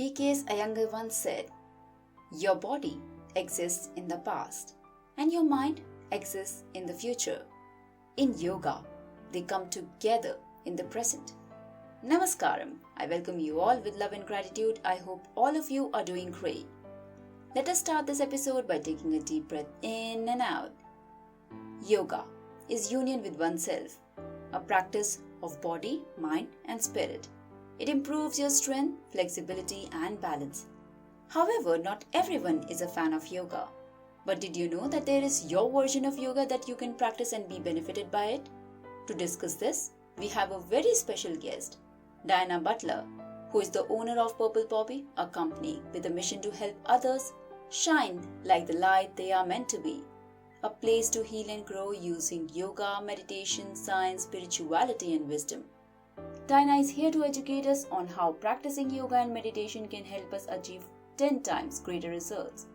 BK's Iyengar once said, "Your body exists in the past and your mind exists in the future. In yoga, they come together in the present." Namaskaram. I welcome you all with love and gratitude. I hope all of you are doing great. Let us start this episode by taking a deep breath in and out. Yoga is union with oneself, a practice of body, mind, and spirit. It improves your strength, flexibility, and balance. However, not everyone is a fan of yoga. But did you know that there is your version of yoga that you can practice and be benefited by it? To discuss this, we have a very special guest, Diana Butler, who is the owner of Purple Poppy, a company with a mission to help others shine like the light they are meant to be. A place to heal and grow using yoga, meditation, science, spirituality, and wisdom. Diana is here to educate us on how practicing yoga and meditation can help us achieve 10 times greater results.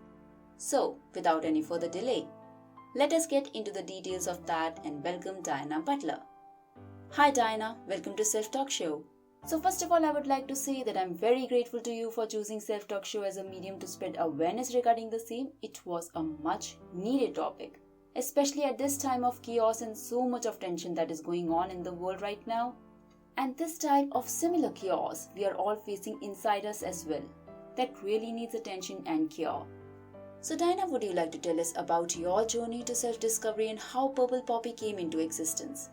So, without any further delay, let us get into the details of that and welcome Diana Butler. Hi Diana, welcome to Self Talk Show. So first of all, I would like to say that I'm very grateful to you for choosing Self Talk Show as a medium to spread awareness regarding the same. It was a much needed topic, especially at this time of chaos and so much of tension that is going on in the world right now. And this type of similar chaos we are all facing inside us as well, that really needs attention and care. So Diana, would you like to tell us about your journey to self-discovery and how Purple Poppy came into existence?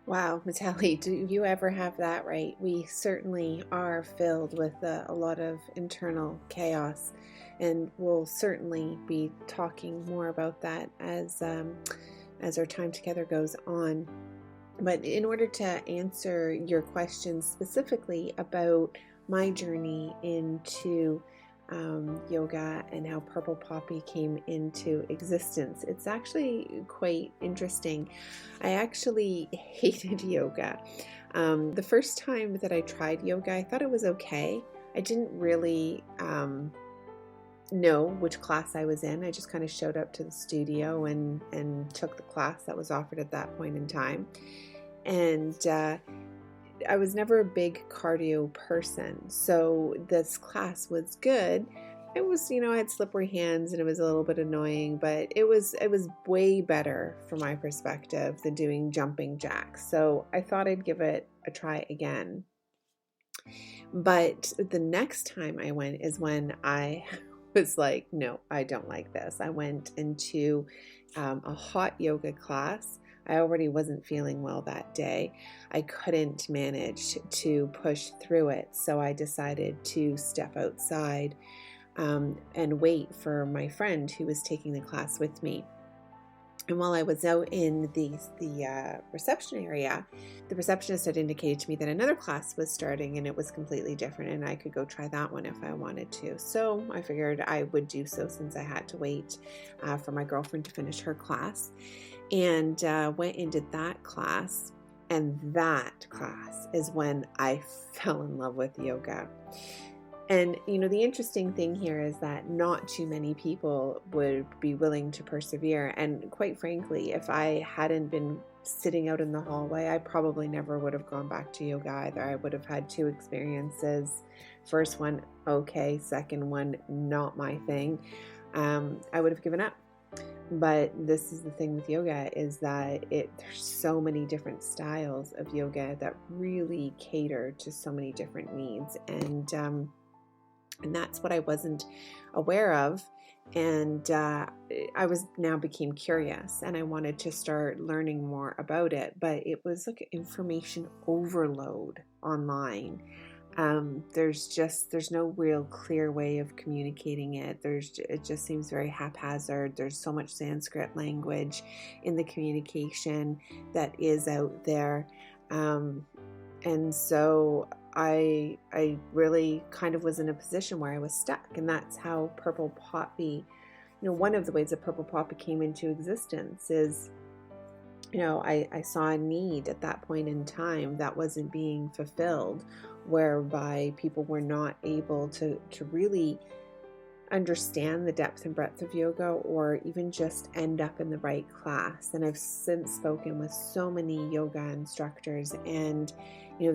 Wow, Mitali, do you ever have that right? We certainly are filled with a lot of internal chaos, and we'll certainly be talking more about that as our time together goes on. But in order to answer your question specifically about my journey into yoga and how Purple Poppy came into existence, it's actually quite interesting. I actually hated yoga. The first time that I tried yoga, I thought it was okay. I didn't really know which class I was in. I just kind of showed up to the studio and took the class that was offered at that point in time. And I was never a big cardio person, so this class was good. It was, I had slippery hands and it was a little bit annoying, but it was way better from my perspective than doing jumping jacks. So I thought I'd give it a try again. But the next time I went is when I was like, no, I don't like this. I went into a hot yoga class. I already wasn't feeling well that day. I couldn't manage to push through it, so I decided to step outside and wait for my friend who was taking the class with me. And while I was out in the reception area, the receptionist had indicated to me that another class was starting and it was completely different and I could go try that one if I wanted to. So I figured I would do so since I had to wait for my girlfriend to finish her class. And went and did that class. And that class is when I fell in love with yoga. And, the interesting thing here is that not too many people would be willing to persevere. And quite frankly, if I hadn't been sitting out in the hallway, I probably never would have gone back to yoga either. I would have had two experiences. First one, okay. Second one, not my thing. I would have given up. But this is the thing with yoga, is that there's so many different styles of yoga that really cater to so many different needs. And that's what I wasn't aware of. And I became curious and I wanted to start learning more about it. But it was like information overload online. There's no real clear way of communicating it. It just seems very haphazard. There's so much Sanskrit language in the communication that is out there. And so I really kind of was in a position where I was stuck, and that's how Purple Poppy, one of the ways that Purple Poppy came into existence is, I saw a need at that point in time that wasn't being fulfilled, whereby people were not able to really understand the depth and breadth of yoga or even just end up in the right class. And I've since spoken with so many yoga instructors, and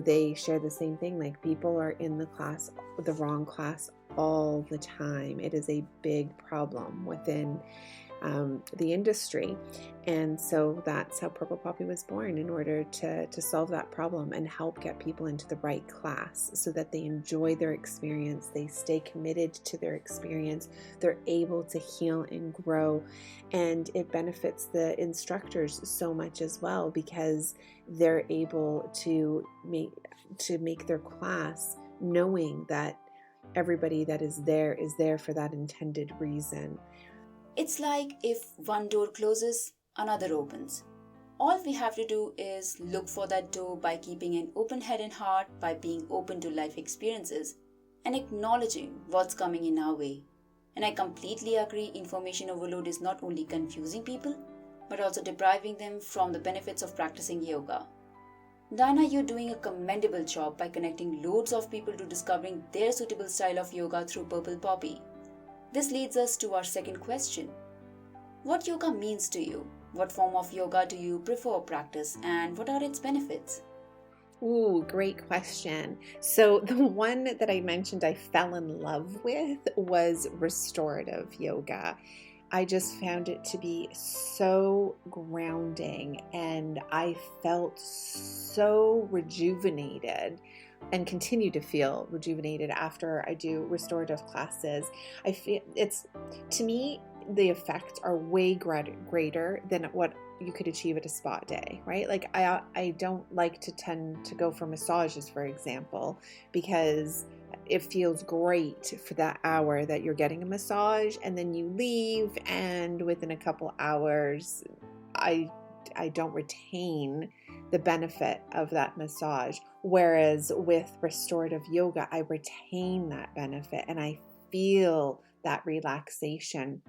they share the same thing. Like, people are in the wrong class all the time. It is a big problem within the industry. And so that's how Purple Poppy was born, in order to solve that problem and help get people into the right class so that they enjoy their experience, they stay committed to their experience, they're able to heal and grow. And it benefits the instructors so much as well, because they're able to make their class knowing that everybody that is there for that intended reason. It's like if one door closes, another opens. All we have to do is look for that door by keeping an open head and heart, by being open to life experiences, and acknowledging what's coming in our way. And I completely agree, information overload is not only confusing people, but also depriving them from the benefits of practicing yoga. Dana, you're doing a commendable job by connecting loads of people to discovering their suitable style of yoga through Purple Poppy. This leads us to our second question. What yoga means to you? What form of yoga do you prefer or practice, and what are its benefits? Ooh, great question. So the one that I mentioned I fell in love with was restorative yoga. I just found it to be so grounding, and I felt so rejuvenated and continue to feel rejuvenated after I do restorative classes. I feel to me, the effects are way greater than what you could achieve at a spa day, right? Like, I don't like to tend to go for massages, for example, because it feels great for that hour that you're getting a massage, and then you leave, and within a couple hours, I don't retain the benefit of that massage. Whereas with restorative yoga, I retain that benefit and I feel that relaxation.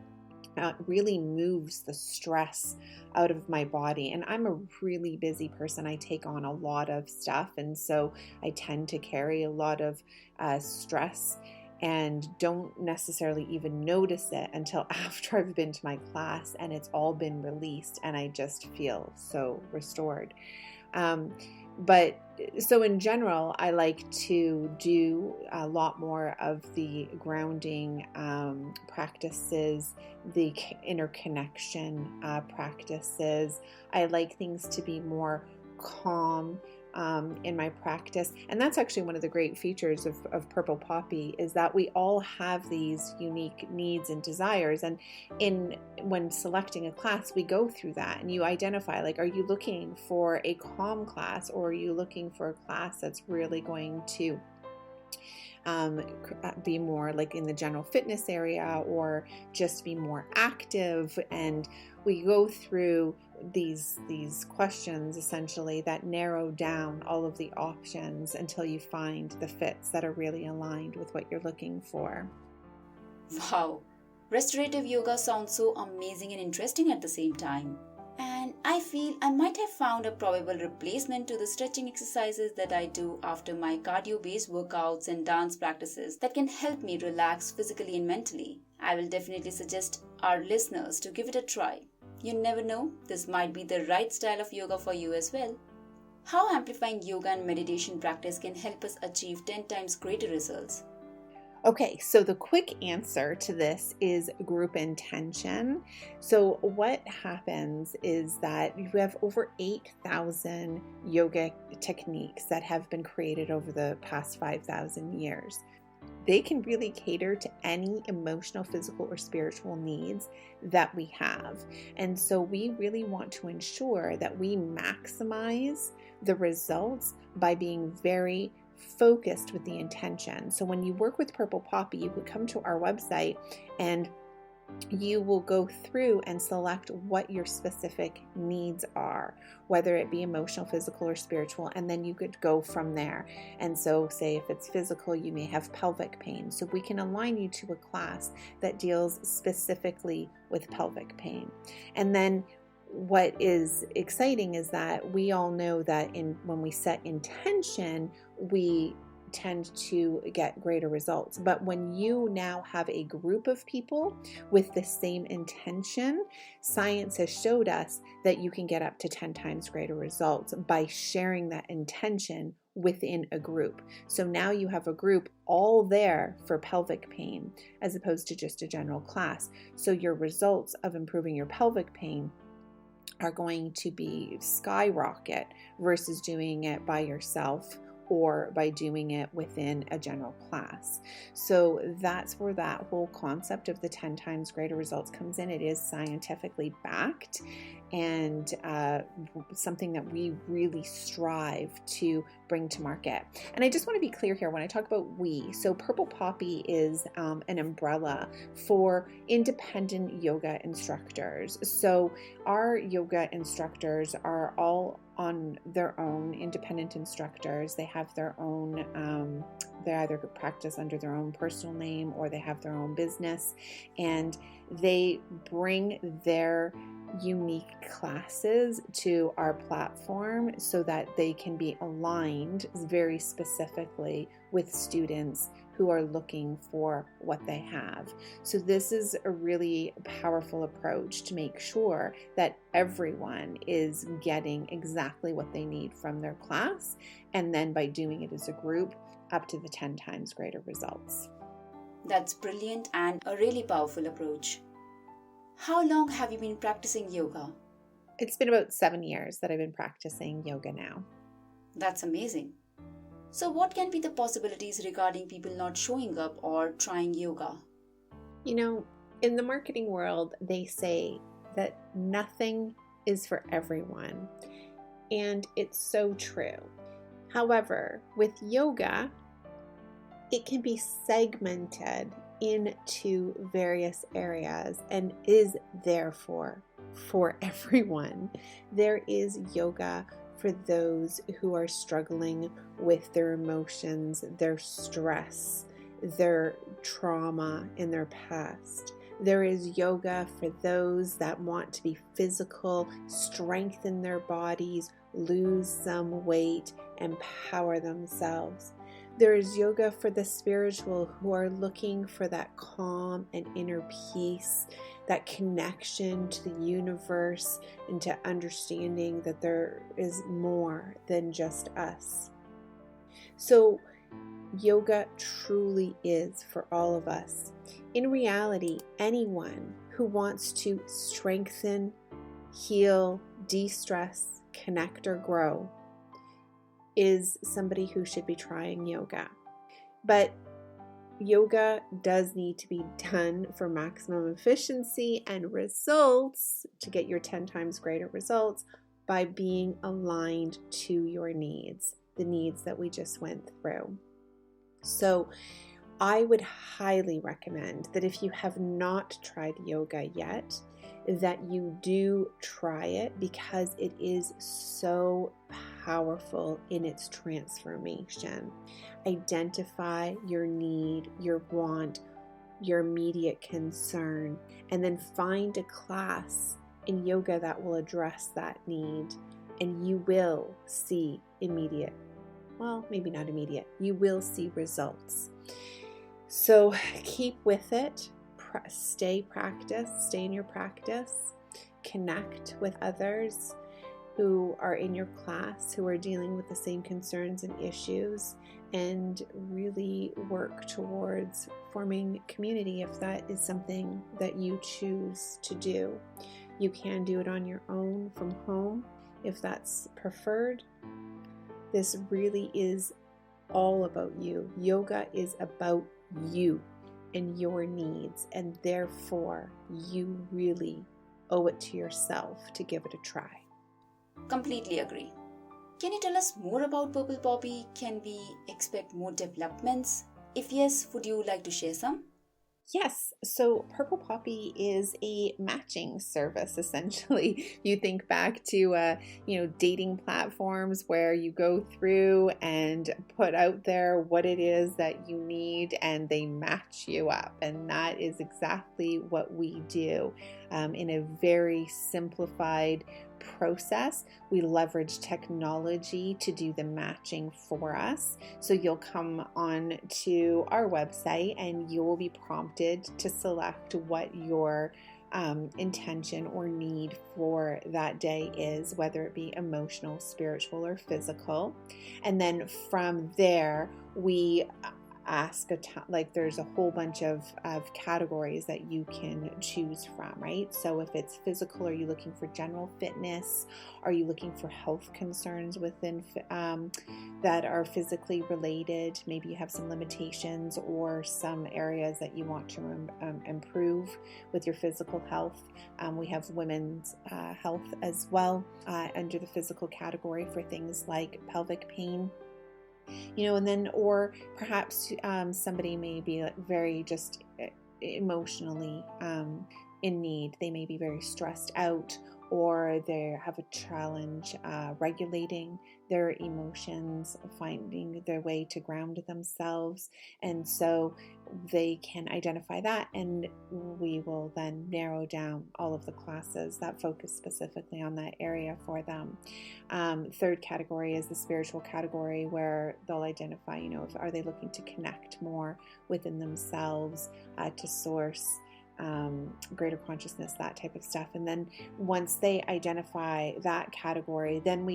It really moves the stress out of my body. And I'm a really busy person. I take on a lot of stuff. And so I tend to carry a lot of stress and don't necessarily even notice it until after I've been to my class and it's all been released and I just feel so restored. But so in general, I like to do a lot more of the grounding practices, the interconnection practices. I like things to be more calm in my practice. And that's actually one of the great features of Purple Poppy, is that we all have these unique needs and desires. And when selecting a class, we go through that and you identify, like, are you looking for a calm class, or are you looking for a class that's really going to be more like in the general fitness area, or just be more active? And we go through these questions essentially that narrow down all of the options until you find the fits that are really aligned with what you're looking for. Wow, restorative yoga sounds so amazing and interesting at the same time. And I feel I might have found a probable replacement to the stretching exercises that I do after my cardio-based workouts and dance practices that can help me relax physically and mentally. I will definitely suggest our listeners to give it a try. You never know, this might be the right style of yoga for you as well. How amplifying yoga and meditation practice can help us achieve 10 times greater results? Okay, so the quick answer to this is group intention. So what happens is that you have over 8,000 yoga techniques that have been created over the past 5,000 years. They can really cater to any emotional, physical, or spiritual needs that we have. And so we really want to ensure that we maximize the results by being very focused with the intention. So when you work with Purple Poppy, you would come to our website and you will go through and select what your specific needs are, whether it be emotional, physical, or spiritual, and then you could go from there. And so say if it's physical, you may have pelvic pain. So we can align you to a class that deals specifically with pelvic pain. And then what is exciting is that we all know that when we set intention, we tend to get greater results. But when you now have a group of people with the same intention, science has showed us that you can get up to 10 times greater results by sharing that intention within a group. So now you have a group all there for pelvic pain as opposed to just a general class. So your results of improving your pelvic pain are going to be skyrocket versus doing it by yourself or by doing it within a general class. So that's where that whole concept of the 10 times greater results comes in. It is scientifically backed and something that we really strive to bring to market. And I just want to be clear here when I talk about we. So Purple Poppy is an umbrella for independent yoga instructors. So our yoga instructors are all on their own, independent instructors. They have their own, they either practice under their own personal name or they have their own business, and they bring their unique classes to our platform so that they can be aligned very specifically with students who are looking for what they have. So this is a really powerful approach to make sure that everyone is getting exactly what they need from their class, and then by doing it as a group, up to the 10 times greater results. That's brilliant and a really powerful approach. How long have you been practicing yoga? It's been about 7 years that I've been practicing yoga now. That's amazing. So what can be the possibilities regarding people not showing up or trying yoga? You know, in the marketing world, they say that nothing is for everyone. And it's so true. However, with yoga, it can be segmented into various areas and is therefore for everyone. There is yoga for those who are struggling with their emotions, their stress, their trauma in their past. There is yoga for those that want to be physical, strengthen their bodies, lose some weight, empower themselves. There is yoga for the spiritual who are looking for that calm and inner peace, that connection to the universe, and to understanding that there is more than just us. So yoga truly is for all of us. In reality, anyone who wants to strengthen, heal, de-stress, connect, or grow is somebody who should be trying yoga. But yoga does need to be done for maximum efficiency and results to get your 10 times greater results by being aligned to your needs, the needs that we just went through. So I would highly recommend that if you have not tried yoga yet, that you do try it, because it is so powerful in its transformation. Identify your need, your want, your immediate concern, and then find a class in yoga that will address that need, and you will see immediate, well, maybe not immediate, you will see results. So keep with it. Stay in your practice, connect with others who are in your class, who are dealing with the same concerns and issues, and really work towards forming community if that is something that you choose to do. You can do it on your own from home if that's preferred. This really is all about you. Yoga is about you and your needs, and therefore you really owe it to yourself to give it a try. Completely agree. Can you tell us more about Purple Poppy? Can we expect more developments? If yes, would you like to share some? Yes, so Purple Poppy is a matching service, essentially. You think back to, dating platforms where you go through and put out there what it is that you need and they match you up. And that is exactly what we do in a very simplified, process. We leverage technology to do the matching for us. So you'll come on to our website and you will be prompted to select what your intention or need for that day is, whether it be emotional, spiritual, or physical. And then from there, we ask there's a whole bunch of categories that you can choose from, right? So if it's physical, are you looking for general fitness? Are you looking for health concerns within that are physically related? Maybe you have some limitations or some areas that you want to improve with your physical health. We have women's health as well under the physical category for things like pelvic pain. And then, or perhaps somebody may be very just emotionally in need. They may be very stressed out, or they have a challenge regulating their emotions, finding their way to ground themselves. And so they can identify that, and we will then narrow down all of the classes that focus specifically on that area for them. Third category is the spiritual category, where they'll identify, if are they looking to connect more within themselves, to source, greater consciousness, that type of stuff. And then once they identify that category, then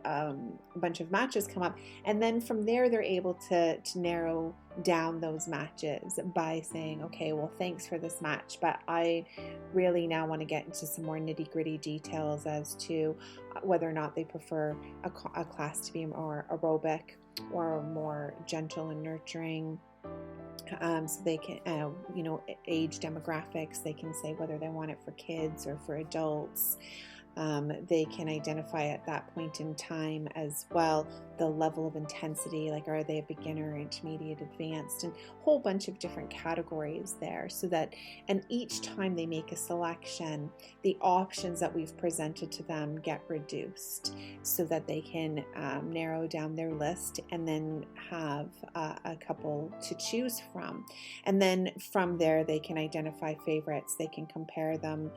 a bunch of matches come up, and then from there they're able to narrow down those matches by saying, okay, well, thanks for this match, but I really now want to get into some more nitty-gritty details as to whether or not they prefer a class to be more aerobic or more gentle and nurturing. So they can, age demographics, they can say whether they want it for kids or for adults. They can identify at that point in time as well the level of intensity, like are they a beginner, intermediate, advanced, and a whole bunch of different categories there, so that, and each time they make a selection, the options that we've presented to them get reduced so that they can narrow down their list and then have a couple to choose from. And then from there, they can identify favorites, they can compare them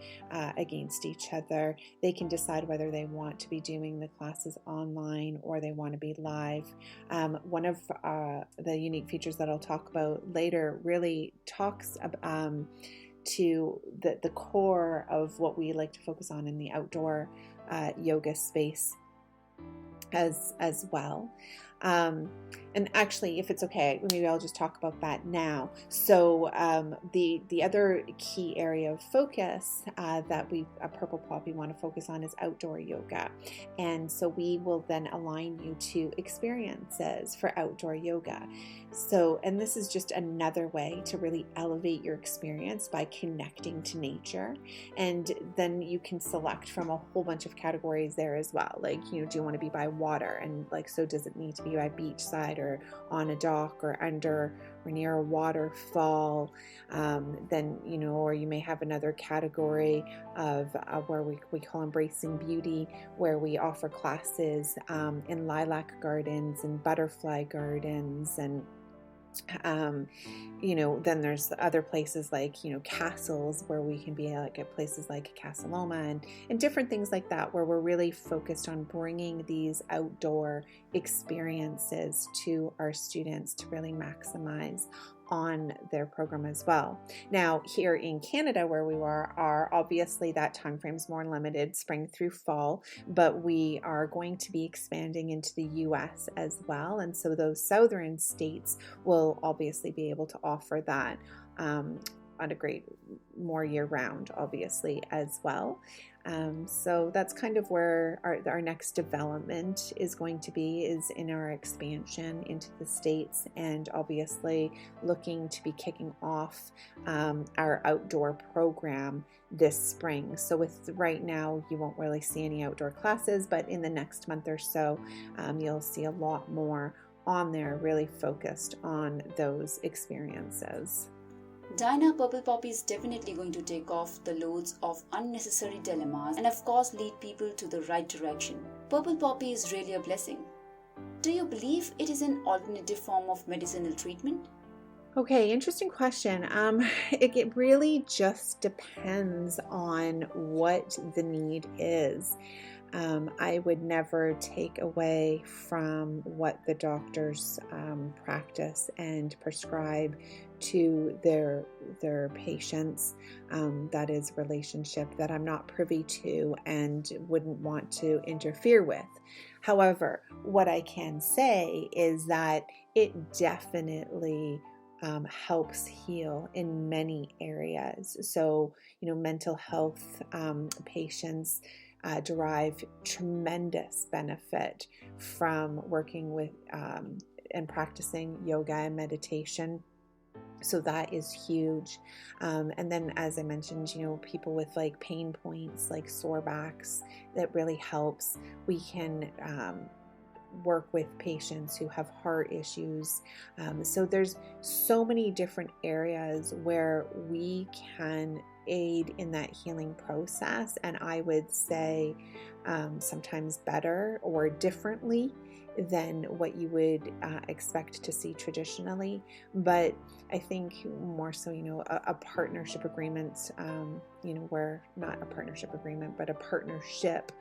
against each other. They can decide whether they want to be doing the classes online or they want to be live. One of the unique features that I'll talk about later really talks to the core of what we like to focus on in the outdoor yoga space as well. And actually, if it's okay, maybe I'll just talk about that now. So the other key area of focus that we at Purple Poppy want to focus on is outdoor yoga. And so we will then align you to experiences for outdoor yoga. So, and this is just another way to really elevate your experience by connecting to nature. And then you can select from a whole bunch of categories there as well. Like, do you want to be by water? And so does it need to be by beachside or on a dock or under or near a waterfall? Then, or you may have another category of where we call Embracing Beauty, where we offer classes in lilac gardens and butterfly gardens, and then there's other places like, castles, where we can be like at places like Casa Loma and different things like that, where we're really focused on bringing these outdoor experiences to our students to really maximize on their program as well. Now, here in Canada, where we are obviously that time frame is more limited, spring through fall, but we are going to be expanding into the US as well. And so those southern states will obviously be able to offer that on a great more year round, obviously, as well. So that's kind of where our next development is going to be, is in our expansion into the States, and obviously looking to be kicking off our outdoor program this spring. So with right now, you won't really see any outdoor classes, but in the next month or so, you'll see a lot more on there, really focused on those experiences. Dinah, Purple Poppy is definitely going to take off the loads of unnecessary dilemmas and of course lead people to the right direction. Purple Poppy is really a blessing. Do you believe it is an alternative form of medicinal treatment? Okay, interesting question. It really just depends on what the need is. I would never take away from what the doctors practice and prescribe to their patients. That is a relationship that I'm not privy to and wouldn't want to interfere with. However, what I can say is that it definitely helps heal in many areas. So, mental health patients derive tremendous benefit from working with and practicing yoga and meditation. So that is huge. And then, as I mentioned, people with like pain points, like sore backs, that really helps. We can work with patients who have heart issues. So there's so many different areas where we can aid in that healing process. And I would say sometimes better or differently than what you would expect to see traditionally. But I think more so, a partnership agreement, where not a partnership agreement, but a partnership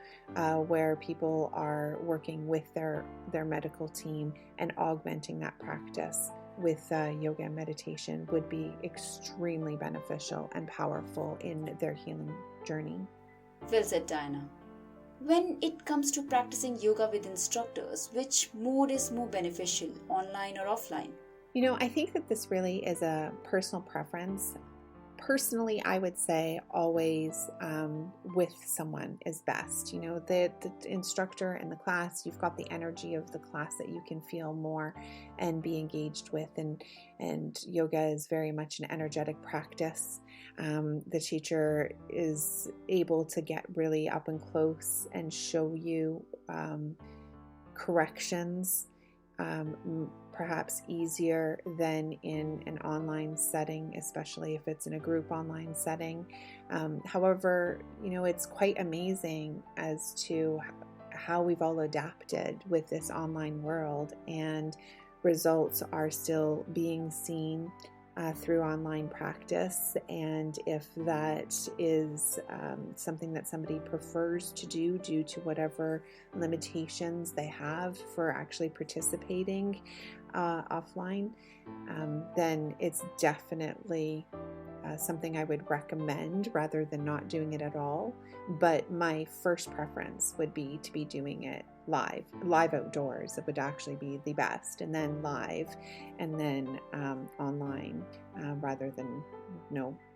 where people are working with their medical team and augmenting that practice with yoga and meditation would be extremely beneficial and powerful in their healing journey. Well said, Diana. When it comes to practicing yoga with instructors, which mode is more beneficial, online or offline? I think that this really is a personal preference. Personally, I would say always with someone is best. The instructor in the class, you've got the energy of the class that you can feel more and be engaged with. And yoga is very much an energetic practice. The teacher is able to get really up and close and show you corrections perhaps easier than in an online setting, especially if it's in a group online setting. However, it's quite amazing as to how we've all adapted with this online world, and results are still being seen through online practice. And if that is something that somebody prefers to do due to whatever limitations they have for actually participating offline, then it's definitely something I would recommend rather than not doing it at all. But my first preference would be to be doing it live outdoors. It would actually be the best, and then live, and then online, rather than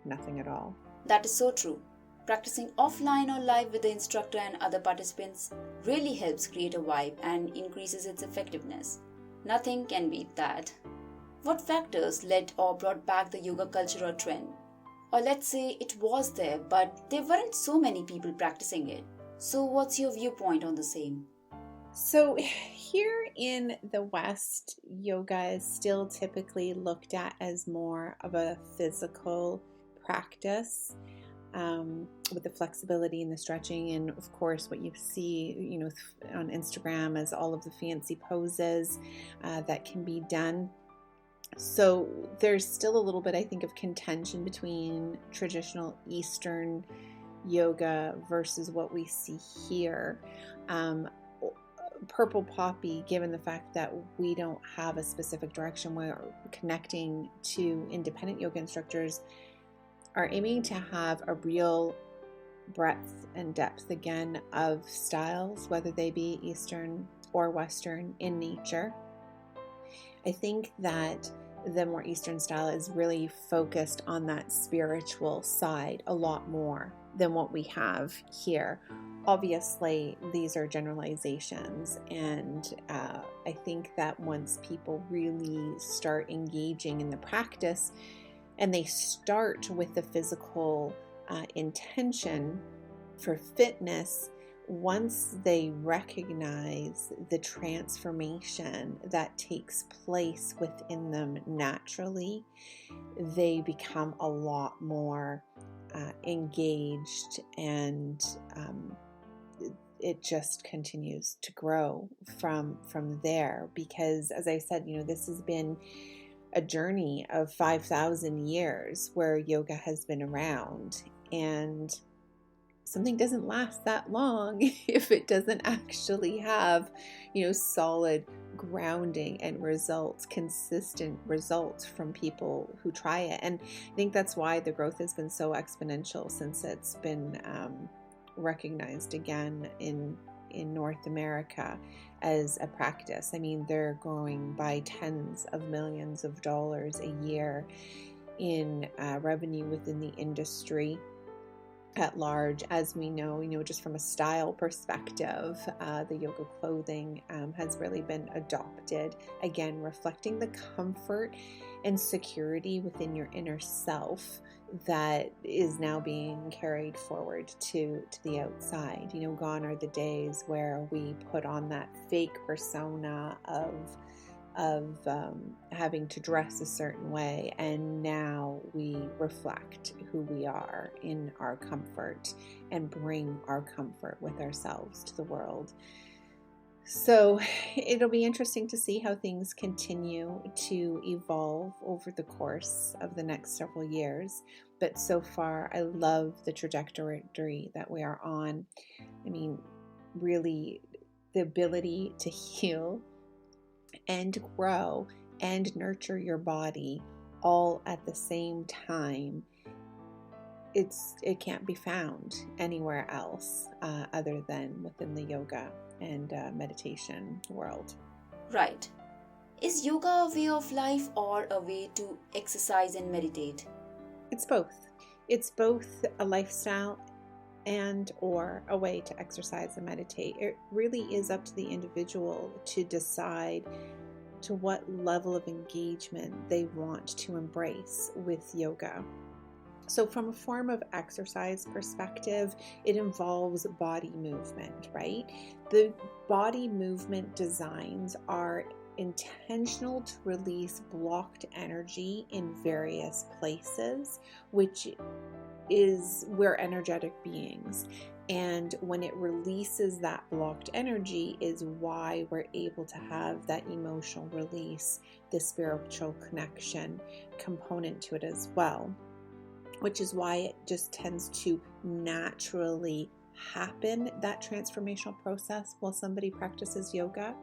nothing at all. That is so true. Practicing offline or live with the instructor and other participants really helps create a vibe and increases its effectiveness. Nothing can beat that. What factors led or brought back the yoga culture or trend? Or let's say it was there, but there weren't so many people practicing it. So what's your viewpoint on the same? So here in the West, yoga is still typically looked at as more of a physical practice, with the flexibility and the stretching, and of course what you see on Instagram as all of the fancy poses that can be done. So there's still a little bit, I think, of contention between traditional Eastern yoga versus what we see here. Purple Poppy, given the fact that we don't have a specific direction, we're connecting to independent yoga instructors, are aiming to have a real breadth and depth again of styles, whether they be Eastern or Western in nature. I think that the more Eastern style is really focused on that spiritual side a lot more than what we have here. Obviously, these are generalizations, and I think that once people really start engaging in the practice, and they start with the physical intention for fitness, once they recognize the transformation that takes place within them naturally, they become a lot more engaged, and it just continues to grow from there. Because, as I said, this has been a journey of 5,000 years where yoga has been around, and something doesn't last that long if it doesn't actually have, solid grounding and results, consistent results from people who try it. And I think that's why the growth has been so exponential since it's been recognized again in North America as a practice. I mean, they're growing by tens of millions of dollars a year in revenue within the industry at large. As we know, just from a style perspective, the yoga clothing has really been adopted, again, reflecting the comfort and security within your inner self that is now being carried forward to the outside. Gone are the days where we put on that fake persona of having to dress a certain way, and now we reflect who we are in our comfort and bring our comfort with ourselves to the world. So it'll be interesting to see how things continue to evolve over the course of the next several years. But so far, I love the trajectory that we are on. I mean, really, the ability to heal and grow and nurture your body all at the same time. It can't be found anywhere else other than within the yoga and meditation world. Right. Is yoga a way of life or a way to exercise and meditate? It's both. It's both a lifestyle and or a way to exercise and meditate. It really is up to the individual to decide to what level of engagement they want to embrace with yoga. So from a form of exercise perspective, it involves body movement, right? The body movement designs are intentional to release blocked energy in various places, which is we're energetic beings. And when it releases that blocked energy is why we're able to have that emotional release, the spiritual connection component to it as well, which is why it just tends to naturally happen, that transformational process, while somebody practices yoga.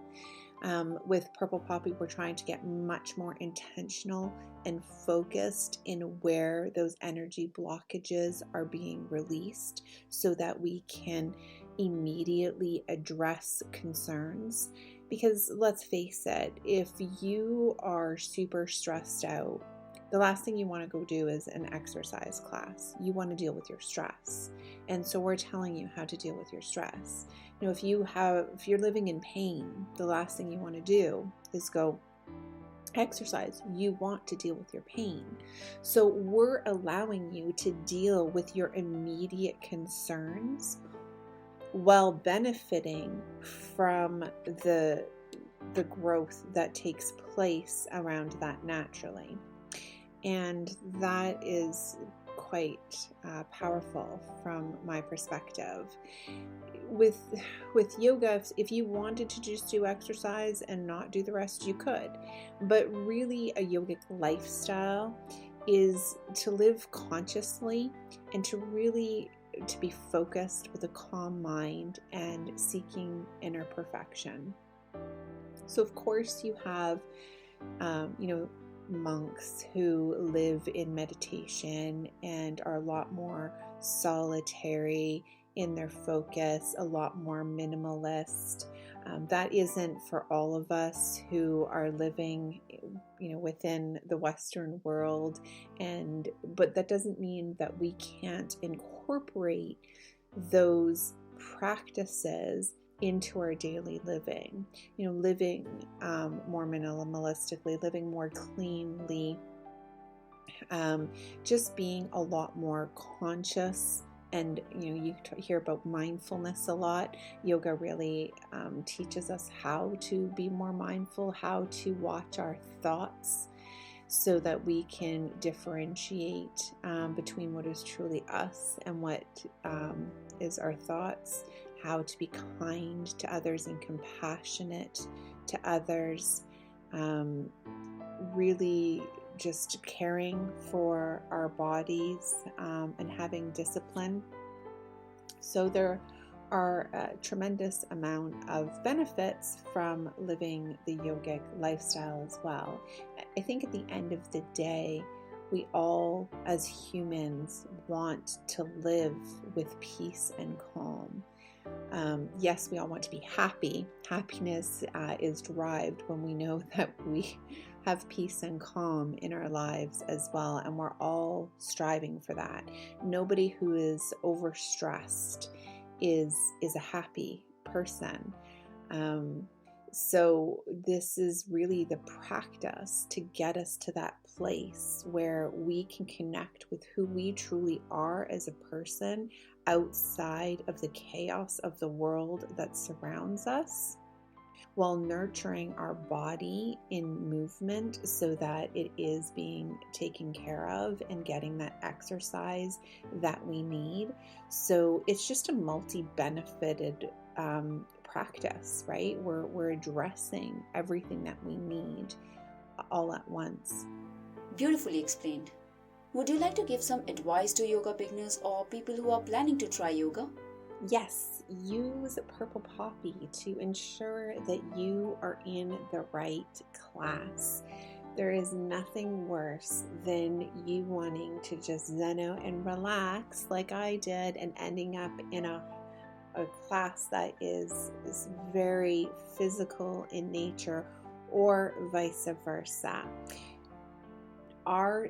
With Purple Poppy, we're trying to get much more intentional and focused in where those energy blockages are being released so that we can immediately address concerns. Because let's face it, if you are super stressed out, the last thing you want to go do is an exercise class. You want to deal with your stress. And so we're telling you how to deal with your stress. If you're living in pain, the last thing you want to do is go exercise. You want to deal with your pain. So we're allowing you to deal with your immediate concerns while benefiting from the growth that takes place around that naturally. And that is quite powerful from my perspective. With yoga, if you wanted to just do exercise and not do the rest, you could. But really, a yogic lifestyle is to live consciously and to be focused with a calm mind and seeking inner perfection. So of course you have, monks who live in meditation and are a lot more solitary in their focus, a lot more minimalist. That isn't for all of us who are living, within the Western world, but that doesn't mean that we can't incorporate those practices into our daily living, living more minimalistically, living more cleanly, just being a lot more conscious. And, you hear about mindfulness a lot. Yoga really teaches us how to be more mindful, how to watch our thoughts so that we can differentiate between what is truly us and what is our thoughts, how to be kind to others and compassionate to others. really just caring for our bodies and having discipline. So there are a tremendous amount of benefits from living the yogic lifestyle as well. I think at the end of the day, we all as humans want to live with peace and calm. Yes, we all want to be happy. Happiness is derived when we know that we have peace and calm in our lives as well, and we're all striving for that. Nobody who is overstressed is a happy person. So this is really the practice to get us to that place where we can connect with who we truly are as a person outside of the chaos of the world that surrounds us, while nurturing our body in movement so that it is being taken care of and getting that exercise that we need. So it's just a multi-benefited practice, right? We're addressing everything that we need all at once. Beautifully explained. Would you like to give some advice to yoga beginners or people who are planning to try yoga? Yes, use Purple Poppy to ensure that you are in the right class. There is nothing worse than you wanting to just zen out and relax like I did and ending up in a class that is very physical in nature, or vice versa. Our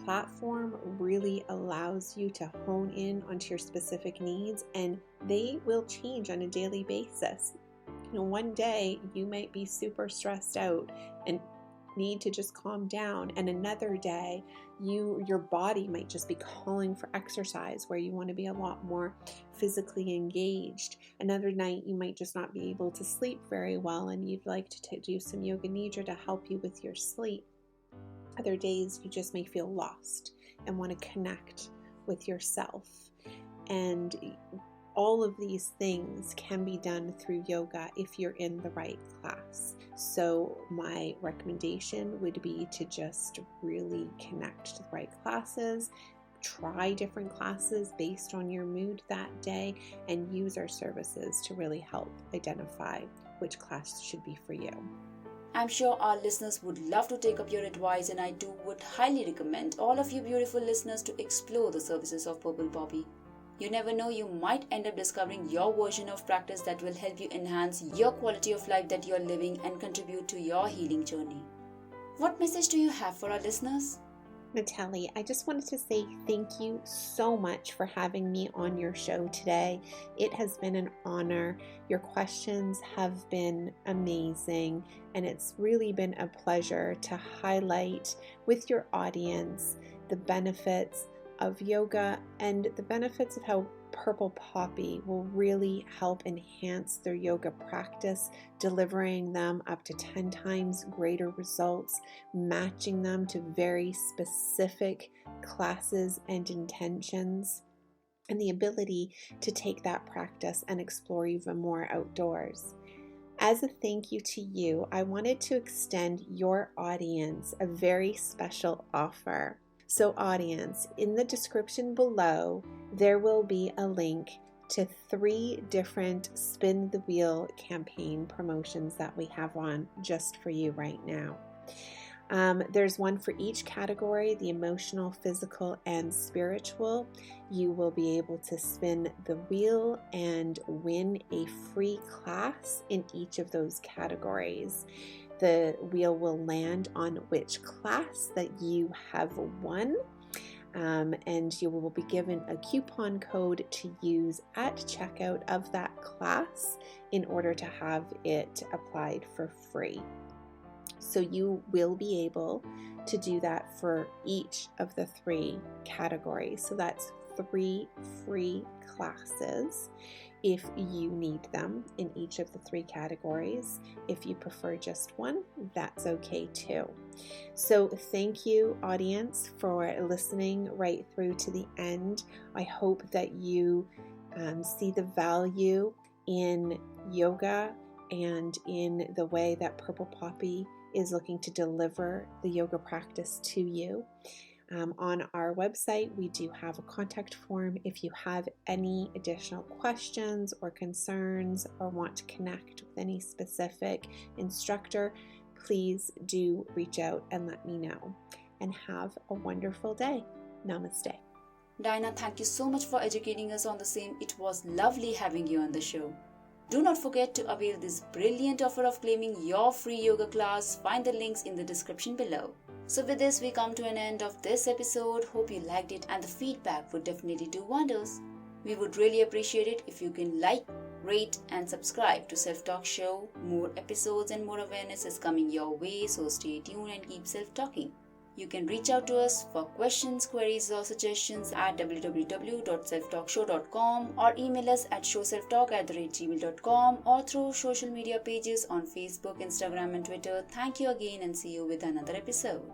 platform really allows you to hone in onto your specific needs, and they will change on a daily basis. One day you might be super stressed out and need to just calm down, and another day your body might just be calling for exercise where you want to be a lot more physically engaged. Another night you might just not be able to sleep very well and you'd like to do some yoga nidra to help you with your sleep. Other days you just may feel lost and want to connect with yourself. And all of these things can be done through yoga if you're in the right class. So my recommendation would be to just really connect to the right classes, try different classes based on your mood that day, and use our services to really help identify which class should be for you. I'm sure our listeners would love to take up your advice, and I would highly recommend all of you beautiful listeners to explore the services of Purple Poppy. You never know, you might end up discovering your version of practice that will help you enhance your quality of life that you're living and contribute to your healing journey. What message do you have for our listeners? Natalie, I just wanted to say thank you so much for having me on your show today. It has been an honor. Your questions have been amazing, and it's really been a pleasure to highlight with your audience the benefits of yoga and the benefits of how Purple Poppy will really help enhance their yoga practice, delivering them up to 10 times greater results, matching them to very specific classes and intentions, and the ability to take that practice and explore even more outdoors. As a thank you to you, I wanted to extend your audience a very special offer. So audience, in the description below, there will be a link to 3 different Spin the Wheel campaign promotions that we have on just for you right now. There's one for each category, the emotional, physical, and spiritual. You will be able to spin the wheel and win a free class in each of those categories. The wheel will land on which class that you have won, and you will be given a coupon code to use at checkout of that class in order to have it applied for free. So you will be able to do that for each of the 3 categories. So that's 3 free classes if you need them in each of the 3 categories. If you prefer just one, that's okay too. So thank you, audience, for listening right through to the end. I hope that you see the value in yoga and in the way that Purple Poppy is looking to deliver the yoga practice to you. On our website, we do have a contact form. If you have any additional questions or concerns or want to connect with any specific instructor, please do reach out and let me know. And have a wonderful day. Namaste. Diana, thank you so much for educating us on the same. It was lovely having you on the show. Do not forget to avail this brilliant offer of claiming your free yoga class. Find the links in the description below. So with this, we come to an end of this episode. Hope you liked it, and the feedback would definitely do wonders. We would really appreciate it if you can like, rate and subscribe to Self-Talk Show. More episodes and more awareness is coming your way, so stay tuned and keep self-talking. You can reach out to us for questions, queries or suggestions at www.selftalkshow.com or email us at showselftalk@gmail.com or through social media pages on Facebook, Instagram and Twitter. Thank you again and see you with another episode.